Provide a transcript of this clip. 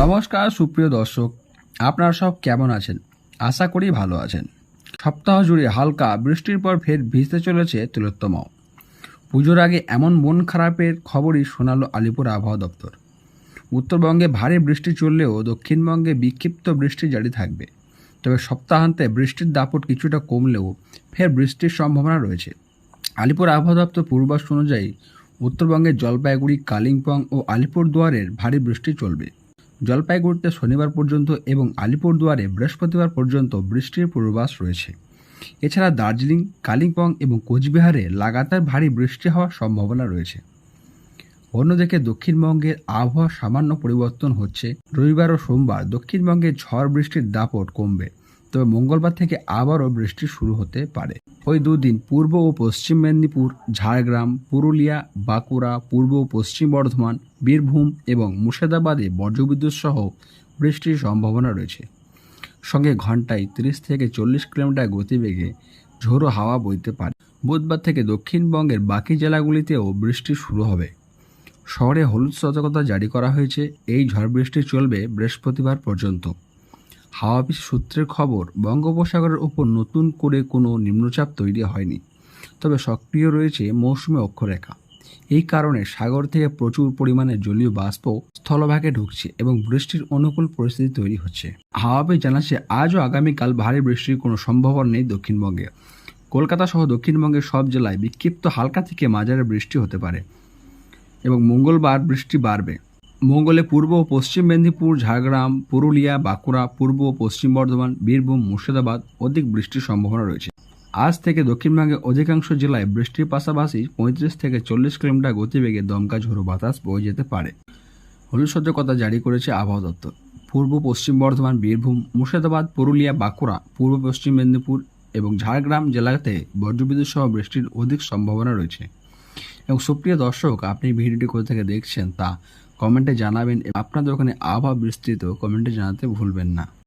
নমস্কার সুপ্রিয় দর্শক, আপনারা সব কেমন আছেন? আশা করি ভালো আছেন। সপ্তাহ জুড়ে হালকা বৃষ্টির পর ফের ভিজতে চলেছে তিলোত্তমাও। পুজোর আগে এমন মন খারাপের খবরই শোনালো আলিপুর আবহাওয়া দপ্তর। উত্তরবঙ্গে ভারী বৃষ্টি চললেও দক্ষিণবঙ্গে বিক্ষিপ্ত বৃষ্টি জারি থাকবে। তবে সপ্তাহান্তে বৃষ্টির দাপট কিছুটা কমলেও ফের বৃষ্টির সম্ভাবনা রয়েছে। আলিপুর আবহাওয়া দপ্তর পূর্বাভাস অনুযায়ী উত্তরবঙ্গের জলপাইগুড়ি, কালিম্পং ও আলিপুরদুয়ারের ভারী বৃষ্টি চলবে। জলপাইগুড়িতে শনিবার পর্যন্ত এবং আলিপুরদুয়ারে বৃহস্পতিবার পর্যন্ত বৃষ্টির পূর্বাভাস রয়েছে। এছাড়া দার্জিলিং, কালিম্পং এবং কোচবিহারে লাগাতার ভারী বৃষ্টি হওয়ার সম্ভাবনা রয়েছে। অন্যদিকে দক্ষিণবঙ্গের আবহাওয়া সামান্য পরিবর্তন হচ্ছে। রবিবার ও সোমবার দক্ষিণবঙ্গে ঝড় বৃষ্টির দাপট কমবে, তবে মঙ্গলবার থেকে আবারও বৃষ্টি শুরু হতে পারে। ওই দুদিন পূর্ব ও পশ্চিম মেদিনীপুর, ঝাড়গ্রাম, পুরুলিয়া, বাঁকুড়া, পূর্ব ও পশ্চিম বর্ধমান, বীরভূম এবং মুর্শিদাবাদে বজ্রবিদ্যুৎ সহ বৃষ্টির সম্ভাবনা রয়েছে। সঙ্গে ঘন্টায় 30 থেকে 40 কিলোমিটার গতিবেগে ঝোড়ো হাওয়া বইতে পারে। বুধবার থেকে দক্ষিণবঙ্গের বাকি জেলাগুলিতেও বৃষ্টি শুরু হবে। শহরে হলুদ সতর্কতা জারি করা হয়েছে। এই ঝড় বৃষ্টি চলবে বৃহস্পতিবার পর্যন্ত। হাওয়া অফিস সূত্রের খবর, বঙ্গোপসাগরের উপর নতুন করে কোনো নিম্নচাপ তৈরি হয়নি, তবে সক্রিয় রয়েছে মৌসুমী অক্ষরেখা। এই কারণে সাগর থেকে প্রচুর পরিমাণে জলীয় বাষ্প স্থলভাগে ঢুকছে এবং বৃষ্টির অনুকূল পরিস্থিতি তৈরি হচ্ছে। হাওয়া অফিস জানাচ্ছে আজ ও আগামীকাল ভারী বৃষ্টির কোনো সম্ভাবনা নেই দক্ষিণবঙ্গে। কলকাতা সহ দক্ষিণবঙ্গের সব জেলায় বিক্ষিপ্ত হালকা থেকে মাঝারি বৃষ্টি হতে পারে এবং মঙ্গলবার বৃষ্টি বাড়বে। মঙ্গলে পূর্ব ও পশ্চিম মেদিনীপুর, ঝাড়গ্রাম, পুরুলিয়া, বাঁকুড়া, পূর্ব ও পশ্চিম বর্ধমান, বীরভূম, মুর্শিদাবাদ অধিক বৃষ্টির সম্ভাবনা রয়েছে। আজ থেকে দক্ষিণবঙ্গের অধিকাংশ জেলায় বৃষ্টির পাশাপাশি 35 থেকে 40 কিলোমিটার গতিবেগে দমকা ঝোড়ো বাতাস বয়ে যেতে পারে। হলুদ সতর্কতা জারি করেছে আবহাওয়া দপ্তর। পূর্ব পশ্চিম বর্ধমান, বীরভূম, মুর্শিদাবাদ, পুরুলিয়া, বাঁকুড়া, পূর্ব পশ্চিম মেদিনীপুর এবং ঝাড়গ্রাম জেলাতে বজ্রবিদ্যুৎ সহ বৃষ্টির অধিক সম্ভাবনা রয়েছে। এবং সুপ্রিয় দর্শক, আপনি ভিডিওটি কোথা থেকে দেখছেন তা কমেন্টে জানাবেন। আপনাদের ওখানে আবহাওয়া বিস্তৃত কমেন্টে জানাতে ভুলবেন না।